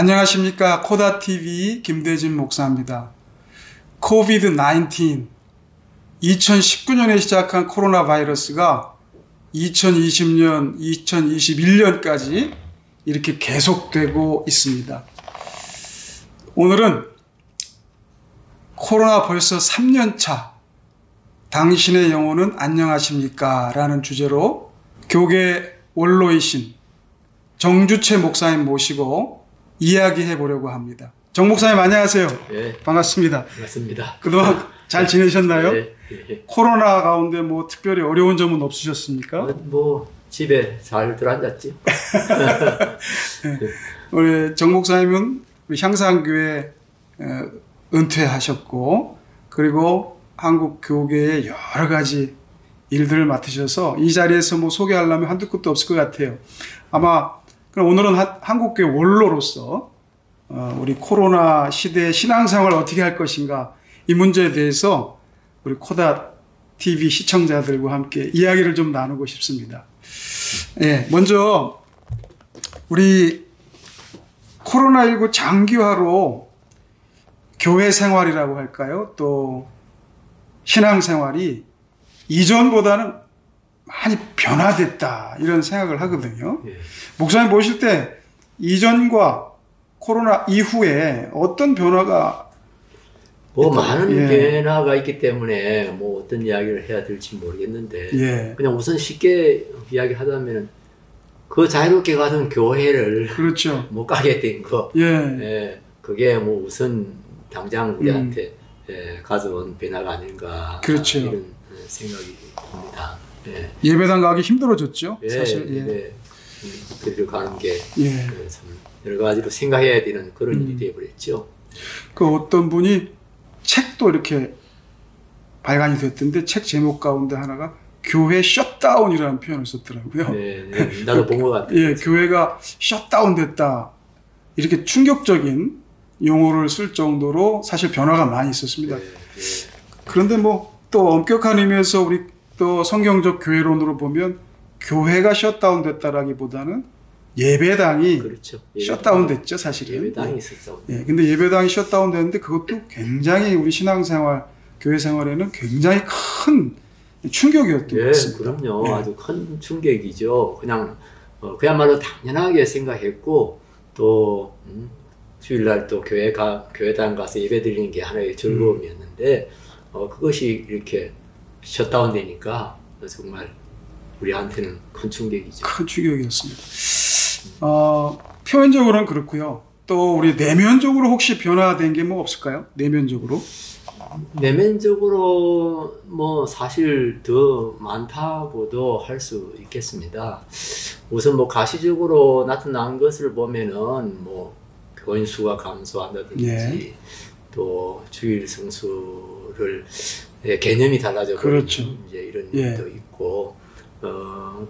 안녕하십니까. 코다TV 김대진 목사입니다. 코비드-19 2019년에 시작한 코로나 바이러스가 2020년, 2021년까지 이렇게 계속되고 있습니다. 오늘은 코로나 벌써 3년차 당신의 영혼은 안녕하십니까? 라는 주제로 교계 원로이신 정주채 목사님 모시고 이야기해 보려고 합니다. 정 목사님 안녕하세요. 네. 반갑습니다. 반갑습니다. 그동안 잘 지내셨나요? 네. 네. 코로나 가운데 뭐 특별히 어려운 점은 없으셨습니까? 뭐 집에 잘 들어앉았지. 네. 우리 정 목사님은 우리 향상교회 은퇴하셨고 그리고 한국 교계의 여러 가지 일들을 맡으셔서 이 자리에서 뭐 소개하려면 한두 끝도 없을 것 같아요. 아마 그럼 오늘은 한국교회 원로로서 우리 코로나 시대의 신앙생활을 어떻게 할 것인가 이 문제에 대해서 우리 코다TV 시청자들과 함께 이야기를 좀 나누고 싶습니다. 예, 먼저 우리 코로나19 장기화로 교회 생활이라고 할까요? 또 신앙생활이 이전보다는 많이 변화됐다 이런 생각을 하거든요. 예. 목사님 보실 때 이전과 코로나 이후에 어떤 변화가 많은 변화가 있기 때문에 뭐 어떤 이야기를 해야 될지 모르겠는데 그냥 우선 쉽게 이야기하자면 그 자유롭게 가던 교회를 그렇죠. 못 가게 된 거 그게 뭐 우선 당장 우리한테 가져온 변화가 아닌가 그렇죠. 이런 생각이 듭니다. 예배당 가기 힘들어졌죠. 사실 그리로 가는 게 참 여러 가지로 생각해야 되는 그런 일이 되어버렸죠. 그 어떤 분이 책도 이렇게 발간이 됐던데 책 제목 가운데 하나가 교회 셧다운이라는 표현을 썼더라고요. 나도 본 것 같아요. 교회가 셧다운 됐다 이렇게 충격적인 용어를 쓸 정도로 사실 변화가 많이 있었습니다. 그런데 뭐 또 엄격한 의미에서 우리 또 성경적 교회론으로 보면 교회가 셧다운 됐다라기보다는 예배당이 그렇죠. 셧다운 됐죠, 사실은. 예배당이 있었죠. 근데 예배당이 셧다운 됐는데 그것도 굉장히 우리 신앙생활, 교회 생활에는 굉장히 큰 충격이었던 것 같습니다. 그럼요. 아주 큰 충격이죠. 그냥 그야말로 당연하게 생각했고 또 주일날 또 교회당 가서 예배 드리는 게 하나의 즐거움이었는데 그것이 이렇게 셧다운 되니까 정말 우리한테는 큰 충격이죠. 큰 충격이었습니다. 표면적으로는 그렇고요. 또 우리 내면적으로 혹시 변화된 게 뭐 없을까요? 내면적으로? 내면적으로 뭐 사실 더 많다고도 할 수 있겠습니다. 우선 뭐 가시적으로 나타난 것을 보면은 뭐 교인 수가 감소한다든지 또 주일 성수를 개념이 달라져 버린 이제 이런 일도 있고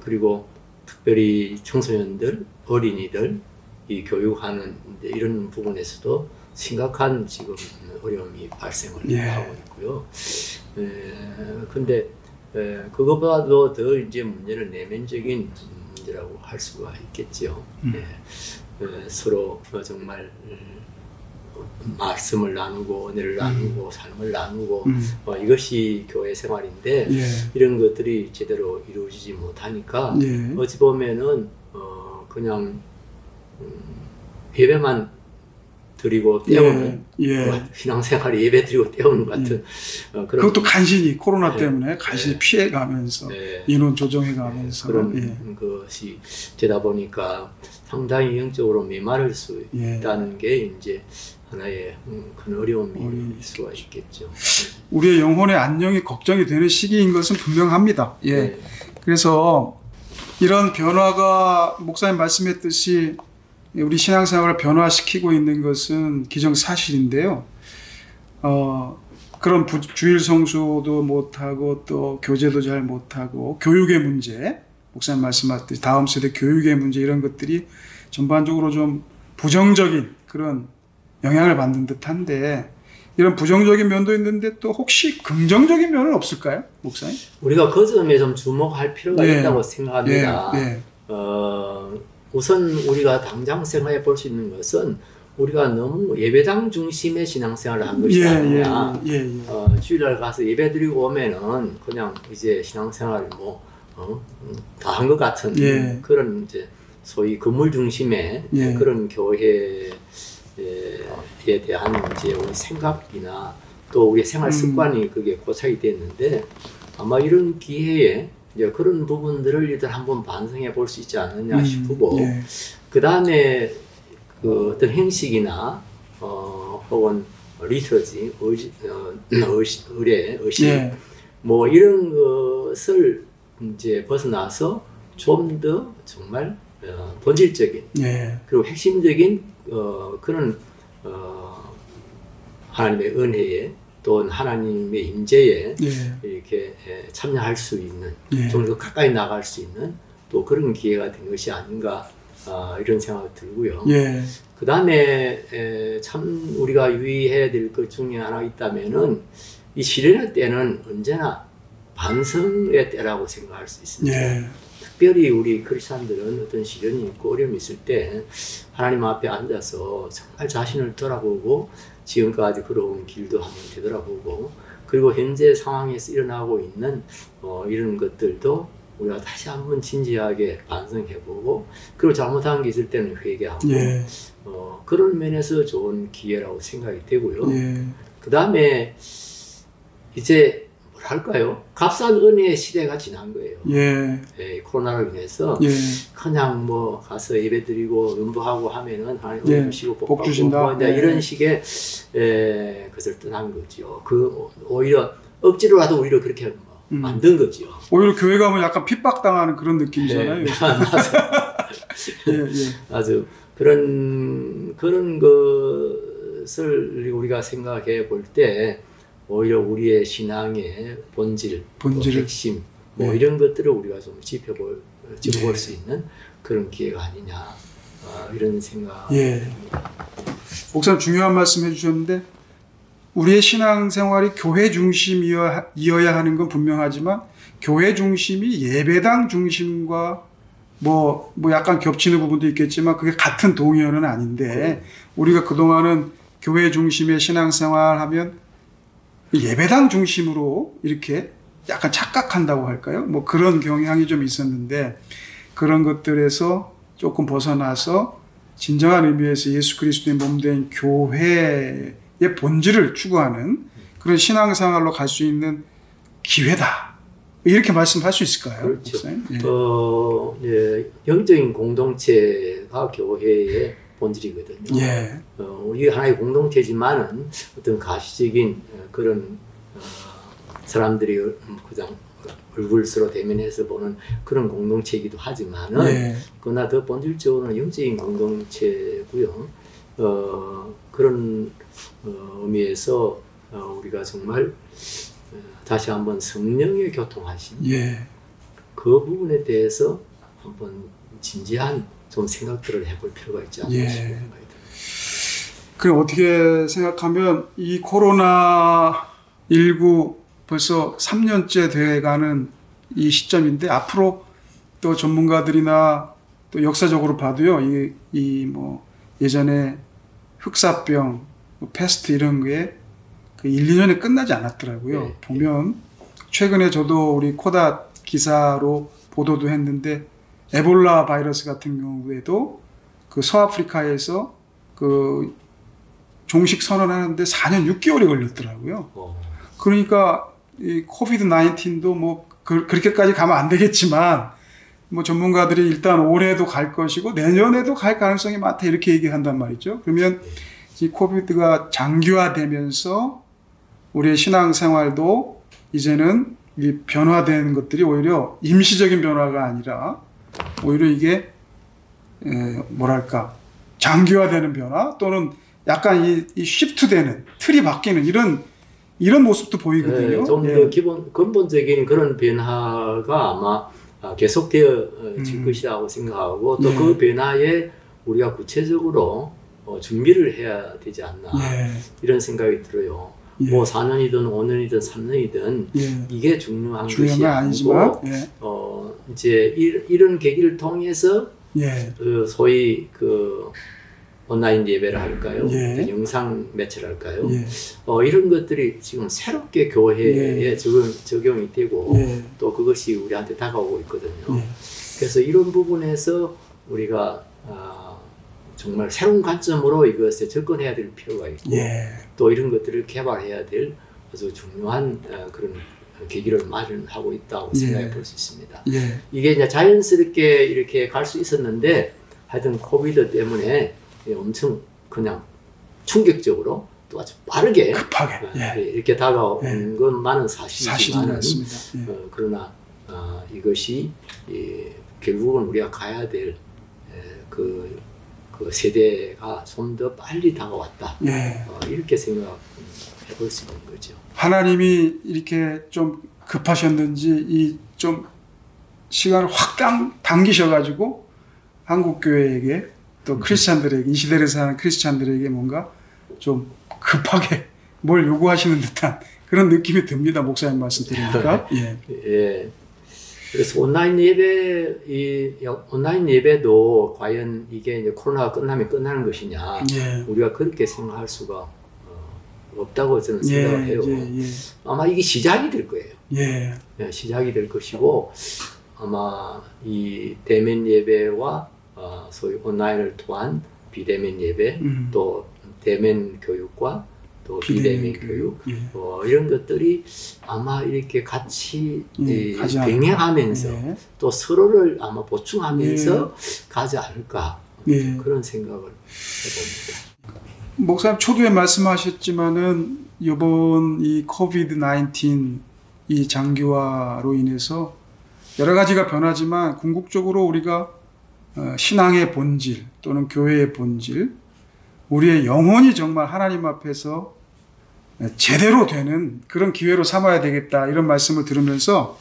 그리고 특별히 청소년들, 어린이들 이 교육하는 이제 이런 부분에서도 심각한 지금 어려움이 발생을 하고 있고요. 근데 그것보다도 더 이제 문제는 내면적인 문제라고 할 수가 있겠죠. 서로 정말 말씀을 나누고 은혜를 나누고 삶을 나누고 이것이 교회 생활인데 이런 것들이 제대로 이루어지지 못하니까 어찌 보면은 그냥 예배만 드리고 때우는 신앙생활이 예배 드리고 때우는 같은 그런 그것도 간신히 코로나 때문에 간신히 피해가면서 인원 조정해가면서 그런 것이 되다 보니까 상당히 영적으로 메마를 수 있다는 게 이제 하나의 큰 어려움일 수가 있겠죠. 우리의 영혼의 안녕이 걱정이 되는 시기인 것은 분명합니다. 그래서 이런 변화가 목사님 말씀했듯이 우리 신앙생활을 변화시키고 있는 것은 기정사실인데요. 그런 주일 성수도 못하고 또 교제도 잘 못하고 교육의 문제, 목사님 말씀하셨듯이 다음 세대 교육의 문제 이런 것들이 전반적으로 좀 부정적인 그런 영향을 받는 듯한데 이런 부정적인 면도 있는데 또 혹시 긍정적인 면은 없을까요, 목사님? 우리가 그 점에 좀 주목할 필요가 있다고 생각합니다. 우선 우리가 당장 생각해 볼 수 있는 것은 우리가 너무 예배당 중심의 신앙생활을 한 것이 아니냐. 주일날 가서 예배 드리고 오면은 그냥 이제 신앙생활 다 한 것 같은 그런 이제 소위 건물 중심의 그런 교회에 대한 이제 우리 생각이나 또 우리 생활 습관이 그게 고착이 됐는데 아마 이런 기회에 이제 그런 부분들을 일단 한번 반성해 볼 수 있지 않느냐 싶고 그 다음에 그 어떤 형식이나 혹은 리터지, 의례, 의식 뭐 이런 것을 이제 벗어나서 좀 더 정말 본질적인 그리고 핵심적인 그런 하나님의 은혜에 또 하나님의 임재에 이렇게 참여할 수 있는 좀 더 가까이 나갈 수 있는 또 그런 기회가 된 것이 아닌가 이런 생각이 들고요. 그 다음에 참 우리가 유의해야 될 것 중에 하나 있다면은 이 시련의 때는 언제나 반성의 때라고 생각할 수 있습니다. 특별히 우리 크리스찬들은 어떤 시련이 있고 어려움이 있을 때 하나님 앞에 앉아서 정말 자신을 돌아보고 지금까지 걸어온 길도 한번 되돌아보고 그리고 현재 상황에서 일어나고 있는 이런 것들도 우리가 다시 한번 진지하게 반성해보고 그리고 잘못한 게 있을 때는 회개하고 그런 면에서 좋은 기회라고 생각이 되고요. 그 다음에 이제 뭐랄까요? 값싼 은혜의 시대가 지난 거예요. 코로나로 인해서 그냥 뭐 가서 예배드리고 연부하고 하면은 하나님 주시고 복 주신다 이런 식의 것을 떠난 거죠. 그 오히려 억지로라도 오히려 그렇게 만든 거죠. 오히려 교회 가면 약간 핍박당하는 그런 느낌이잖아요. 아주 그런 것을 우리가 생각해 볼 때 오히려 우리의 신앙의 본질, 핵심 뭐 이런 것들을 우리가 좀 짚어볼 수 있는 그런 기회가 아니냐 이런 생각입니다. 목사님 중요한 말씀 해주셨는데 우리의 신앙생활이 교회 중심이어야 하는 건 분명하지만 교회 중심이 예배당 중심과 뭐 약간 겹치는 부분도 있겠지만 그게 같은 동의어는 아닌데 우리가 그동안은 교회 중심의 신앙생활 하면 예배당 중심으로 이렇게 약간 착각한다고 할까요? 뭐 그런 경향이 좀 있었는데 그런 것들에서 조금 벗어나서 진정한 의미에서 예수 그리스도의 몸된 교회의 본질을 추구하는 그런 신앙생활로 갈 수 있는 기회다. 이렇게 말씀할 수 있을까요? 그렇죠. 영적인 공동체가 교회의 본질이거든요. 우리 하나의 공동체지만은 어떤 가시적인 그런 사람들이 그냥 얼굴 서로 대면해서 보는 그런 공동체이기도 하지만은 그러나 더 본질적으로는 영적인 공동체고요. 그런 의미에서 우리가 정말 다시 한번 성령의 교통하심 그 부분에 대해서 한번 진지한 좀 생각들을 해볼 필요가 있지 않나 싶은 생각이 듭니다. 그럼 어떻게 생각하면 이 코로나19 벌써 3년째 돼가는 이 시점인데 앞으로 또 전문가들이나 또 역사적으로 봐도요, 이 뭐 예전에 흑사병, 패스트 이런 게 그 1, 2년에 끝나지 않았더라고요. 보면 최근에 저도 우리 코닷 기사로 보도도 했는데 에볼라 바이러스 같은 경우에도 그 서아프리카에서 그 종식 선언하는데 4년 6개월이 걸렸더라고요. 그러니까 이 코비드 19도 뭐 그렇게까지 가면 안 되겠지만 뭐 전문가들이 일단 올해도 갈 것이고 내년에도 갈 가능성이 많다 이렇게 얘기한단 말이죠. 그러면 이 코비드가 장기화되면서 우리의 신앙생활도 이제는 이 변화되는 것들이 오히려 임시적인 변화가 아니라 오히려 이게 뭐랄까 장기화되는 변화 또는 약간 이 쉬프트되는 틀이 바뀌는 이런 모습도 보이거든요. 좀 더 근본적인 그런 변화가 아마 계속되어질 것이라고 생각하고 또 그 변화에 우리가 구체적으로 준비를 해야 되지 않나 이런 생각이 들어요. 뭐 4년이든 5년이든 3년이든 이게 중요한 것이 아니고 이제 이런 계기를 통해서 소위 그 온라인 예배를 할까요? 예. 영상 매체를 할까요? 예. 이런 것들이 지금 새롭게 교회에 예. 적용이 되고 예. 또 그것이 우리한테 다가오고 있거든요. 예. 그래서 이런 부분에서 우리가 정말 새로운 관점으로 이것에 접근해야 될 필요가 있고 예. 또 이런 것들을 개발해야 될 아주 중요한 그런 계기를 마련하고 있다고 예. 생각해 볼 수 있습니다. 예. 이게 이제 자연스럽게 이렇게 갈 수 있었는데 하여튼 코비드 때문에 엄청 그냥 충격적으로 또 아주 빠르게 급하게 이렇게 다가온 예. 것만은 사실이지만 맞습니다. 예. 그러나 이것이 결국은 우리가 가야 될 그 세대가 좀 더 빨리 다가왔다. 예. 이렇게 생각해 볼 수 있는 거죠. 하나님이 이렇게 좀 급하셨는지 이 좀 시간을 확 당기셔가지고 한국 교회에게 또 크리스찬들에게 이 시대를 사는 크리스찬들에게 뭔가 좀 급하게 뭘 요구하시는 듯한 그런 느낌이 듭니다. 목사님 말씀 들으니까. 예. 예. 그래서 온라인 예배도 과연 이게 이제 코로나가 끝나면 끝나는 것이냐. 예. 우리가 그렇게 생각할 수가 없다고 저는 생각을 해요. 예. 아마 이게 시작이 될 거예요. 예. 시작이 될 것이고 아마 이 대면 예배와 소위 온라인을 통한 비대면 예배 또 대면 교육과 또 비대면 교육 예. 이런 것들이 아마 이렇게 같이 병행하면서 예. 또 서로를 아마 보충하면서 가지 않을까 예. 그런 생각을 해봅니다. 목사님 초두에 말씀하셨지만은 이번 이 코비드-19 이 장기화로 인해서 여러 가지가 변하지만 궁극적으로 우리가 신앙의 본질 또는 교회의 본질, 우리의 영혼이 정말 하나님 앞에서 제대로 되는 그런 기회로 삼아야 되겠다 이런 말씀을 들으면서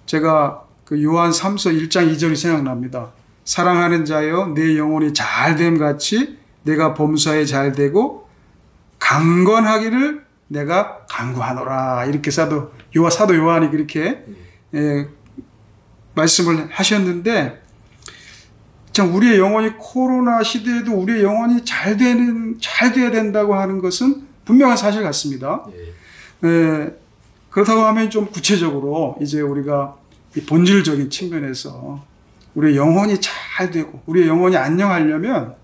제가 그 요한 3서 1장 2절이 생각납니다. 사랑하는 자여 내 영혼이 잘됨 같이 내가 범사에 잘되고 강건하기를 내가 간구하노라. 이렇게 사도 요한이 그렇게 말씀을 하셨는데 참 우리의 영혼이 코로나 시대에도 우리의 영혼이 잘 돼야 된다고 하는 것은 분명한 사실 같습니다. 그렇다고 하면 좀 구체적으로 이제 우리가 이 본질적인 측면에서 우리의 영혼이 잘 되고 우리의 영혼이 안녕하려면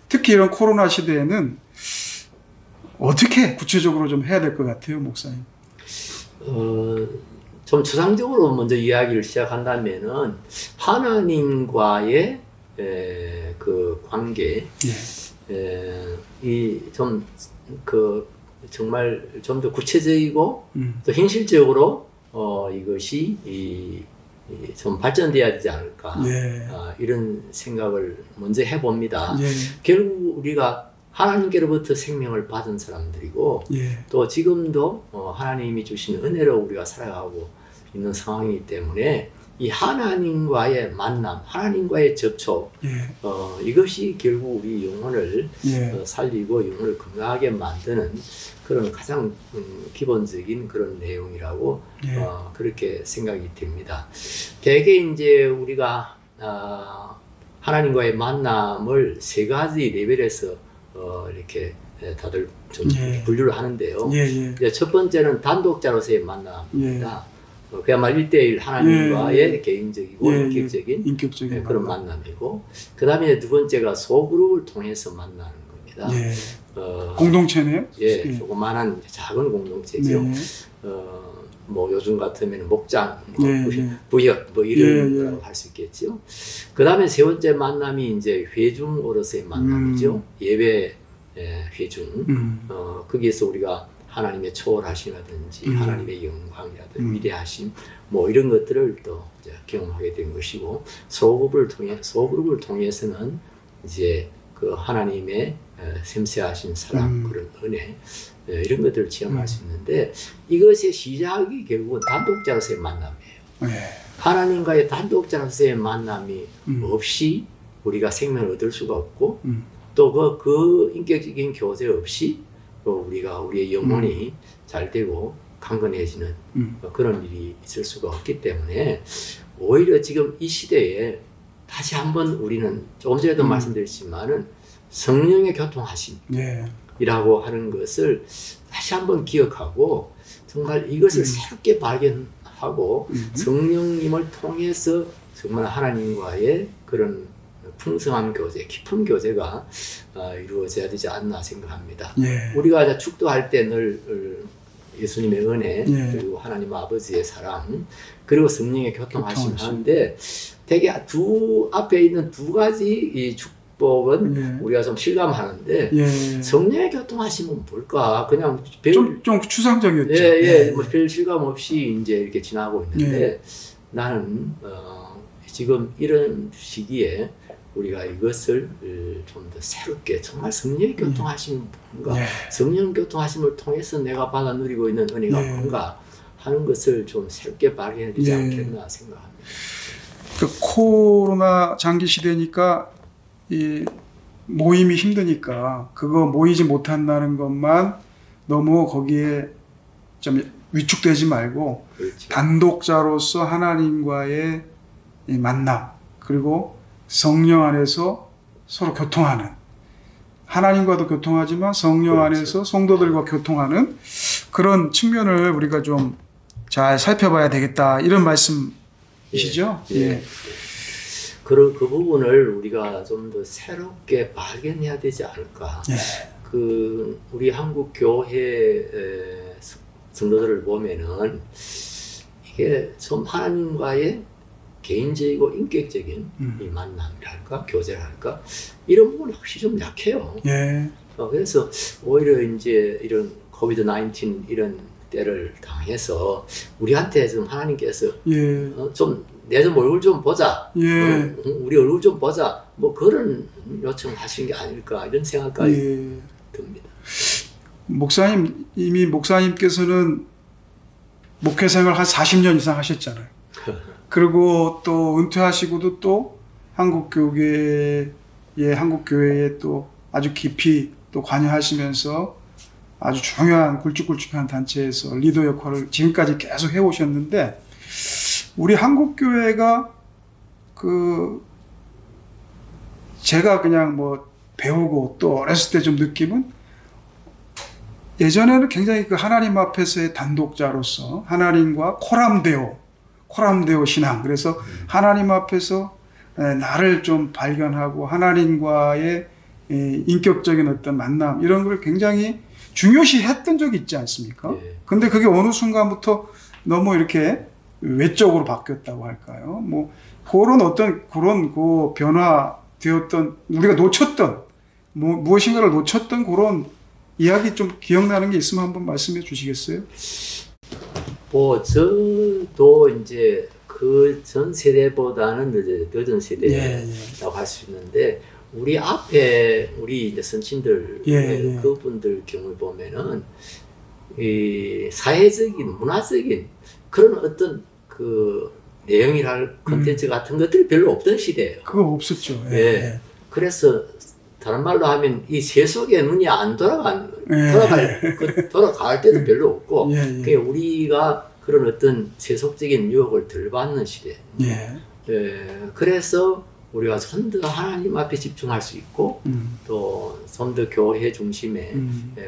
특히 이런 코로나 시대에는 어떻게 구체적으로 좀 해야 될 것 같아요, 목사님? 좀 추상적으로 먼저 이야기를 시작한다면은 하나님과의 그 관계, 이 좀 정말 좀 더 구체적이고 또 현실적으로 이것이 좀 발전돼야 되지 않을까 이런 생각을 먼저 해봅니다. 결국 우리가 하나님께로부터 생명을 받은 사람들이고 또 지금도 하나님이 주신 은혜로 우리가 살아가고 있는 상황이기 때문에 이 하나님과의 만남, 하나님과의 접촉 이것이 결국 우리 영혼을 살리고 영혼을 건강하게 만드는 그런 가장 기본적인 그런 내용이라고 그렇게 생각이 됩니다. 대개 이제 우리가 하나님과의 만남을 세 가지 레벨에서 이렇게 다들 좀 분류를 하는데요. 이제 첫 번째는 단독자로서의 만남입니다. 그야말로 1대1 하나님과의 개인적이고 인격적인 그런 만남이고, 그 다음에 두 번째가 소그룹을 통해서 만나는 겁니다. 공동체네요? 조그마한 작은 공동체죠. 뭐 요즘 같으면 목장, 부역 뭐 이런 거라고 할 수 있겠죠. 그 다음에 세 번째 만남이 이제 회중으로서의 만남이죠. 예배 회중. 거기에서 우리가 하나님의 초월하심이라든지 하나님의 영광이라든지 위대하심 뭐 이런 것들을 또 이제 경험하게 된 것이고, 소그룹을 통해서는 이제 그 하나님의 샘세하신 사랑, 그런 은혜 이런 것들을 체험할 수 있는데, 이것의 시작이 결국은 단독자로서의 만남이에요. 하나님과의 단독자로서의 만남이 없이 우리가 생명을 얻을 수가 없고, 또 그 인격적인 교제 없이 또 우리의 영혼이 잘 되고 강건해지는 그런 일이 있을 수가 없기 때문에, 오히려 지금 이 시대에 다시 한번 우리는 조금 전에도 말씀드렸지만은 성령의 교통하심이라고 예. 하는 것을 다시 한번 기억하고 정말 이것을 새롭게 발견하고 성령님을 통해서 정말 하나님과의 그런 풍성한 교제, 깊은 교제가 이루어져야 되지 않나 생각합니다. 예. 우리가 이제 축도할 때 늘 예수님의 은혜, 예. 그리고 하나님 아버지의 사랑, 그리고 성령의 교통하심 하는데 되게 앞에 있는 두 가지 이 축복은 예. 우리가 좀 실감하는데 예. 성령의 교통하심은 뭘까? 그냥 좀 추상적이었죠. 예, 뭐 별 실감 없이 이제 이렇게 지나고 있는데 나는 지금 이런 시기에 우리가 이것을 좀 더 새롭게 정말 성령의 교통하심이 뭔가 성령 교통하심을 통해서 내가 받아 누리고 있는 은혜가 뭔가 하는 것을 좀 새롭게 발견해야 되지 않겠나 생각합니다. 그 코로나 장기 시대니까 이 모임이 힘드니까 그거 모이지 못한다는 것만 너무 거기에 좀 위축되지 말고 그렇죠. 단독자로서 하나님과의 이 만남 그리고 성령 안에서 서로 교통하는 하나님과도 교통하지만 성령 그렇죠. 안에서 성도들과 교통하는 그런 측면을 우리가 좀 잘 살펴봐야 되겠다 이런 말씀이시죠? 예. 예. 그 부분을 우리가 좀 더 새롭게 발견해야 되지 않을까. 예. 우리 한국 교회 성도들을 보면은 이게 좀 하나님과의 개인적이고 인격적인 이 만남이랄까 교제랄까 이런 부분이 확실히 좀 약해요. 예. 그래서 오히려 이제 이런 코비드-19 이런 때를 당해서 우리한테 좀 하나님께서 좀 내 좀 얼굴 좀 보자, 우리 얼굴 좀 보자, 뭐 그런 요청하신 게 아닐까 이런 생각까지 듭니다. 목사님 이미 목사님께서는 목회 생활 한 40년 이상 하셨잖아요. 그리고 또 은퇴하시고도 또 한국 교회에 또 아주 깊이 또 관여하시면서 아주 중요한 굵직굵직한 단체에서 리더 역할을 지금까지 계속 해오셨는데 우리 한국 교회가 제가 그냥 뭐 배우고 또 어렸을 때 좀 느낌은 예전에는 굉장히 그 하나님 앞에서의 단독자로서 하나님과 코람데오 신앙 그래서 하나님 앞에서 나를 좀 발견하고 하나님과의 인격적인 어떤 만남 이런 걸 굉장히 중요시 했던 적이 있지 않습니까? 근데 그게 어느 순간부터 너무 이렇게 외적으로 바뀌었다고 할까요? 뭐 그런 그 변화되었던 우리가 놓쳤던 무엇인가를 놓쳤던 그런 이야기 좀 기억나는 게 있으면 한번 말씀해 주시겠어요? 저도 이제 그 전 세대보다는 늦은 세대라고 할 수 있는데 우리 앞에 우리 이제 선친들 그분들 경우를 보면은 이 사회적인 문화적인 그런 어떤 그 내용이랄 콘텐츠 같은 것들이 별로 없던 시대예요. 그거 없었죠. 그래서 다른 말로 하면 이 세속의 눈이 안 돌아갈 때도 별로 없고 그게 우리가 그런 어떤 세속적인 유혹을 덜 받는 시대. 그래서 우리가 좀 더 하나님 앞에 집중할 수 있고 또 좀 더 교회 중심의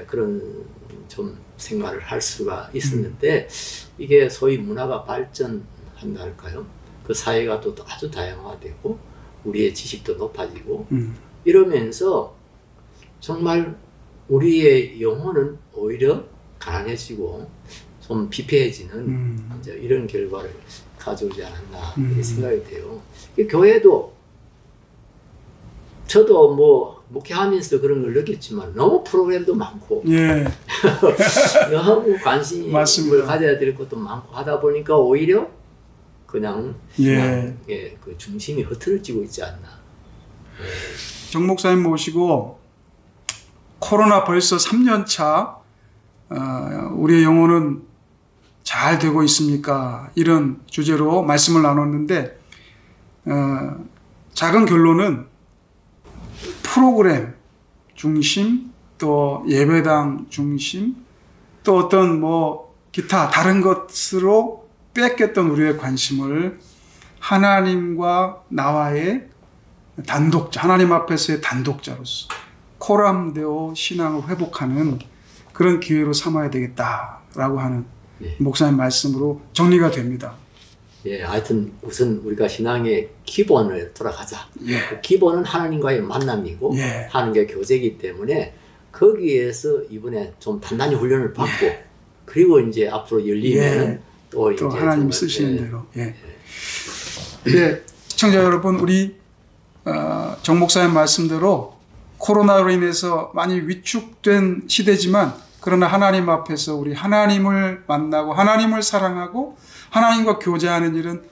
그런 좀 생활을 할 수가 있었는데 이게 소위 문화가 발전한다 할까요? 그 사회가 또 아주 다양화되고 우리의 지식도 높아지고 이러면서 정말 우리의 영혼은 오히려 가난해지고 좀 비폐해지는 이제 이런 결과를 가져오지 않았나 이렇게 생각이 돼요. 교회도 저도 뭐 목회하면서 그런 걸 느꼈지만 너무 프로그램도 많고 너무 관심을 가져야 될 것도 많고 하다 보니까 오히려 그냥 그 중심이 흐트러지고 있지 않나. 정 목사님 모시고 코로나 벌써 3년 차 우리의 영혼은 잘 되고 있습니까? 이런 주제로 말씀을 나눴는데 작은 결론은 프로그램 중심 또 예배당 중심 또 어떤 뭐 기타 다른 것으로 뺏겼던 우리의 관심을 하나님과 나와의 단독자, 하나님 앞에서의 단독자로서 코람되어 신앙을 회복하는 그런 기회로 삼아야 되겠다라고 하는 예. 목사님 말씀으로 정리가 됩니다. 예, 하여튼 우선 우리가 신앙의 기본을 돌아가자. 예. 그 기본은 하나님과의 만남이고 예. 하나님과의 교제이기 때문에 거기에서 이번에 좀 단단히 훈련을 받고 그리고 이제 앞으로 열리면 예. 또 또 이제 하나님 정말, 쓰시는 대로. 예. 예. 시청자 여러분, 우리 정 목사님 말씀대로 코로나로 인해서 많이 위축된 시대지만 그러나 하나님 앞에서 우리 하나님을 만나고 하나님을 사랑하고 하나님과 교제하는 일은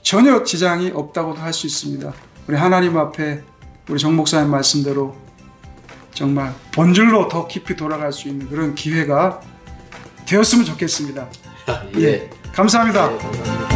전혀 지장이 없다고도 할 수 있습니다. 우리 하나님 앞에 우리 정 목사님 말씀대로 정말 본질로 더 깊이 돌아갈 수 있는 그런 기회가 되었으면 좋겠습니다. 예. 예. 감사합니다. 예, 감사합니다.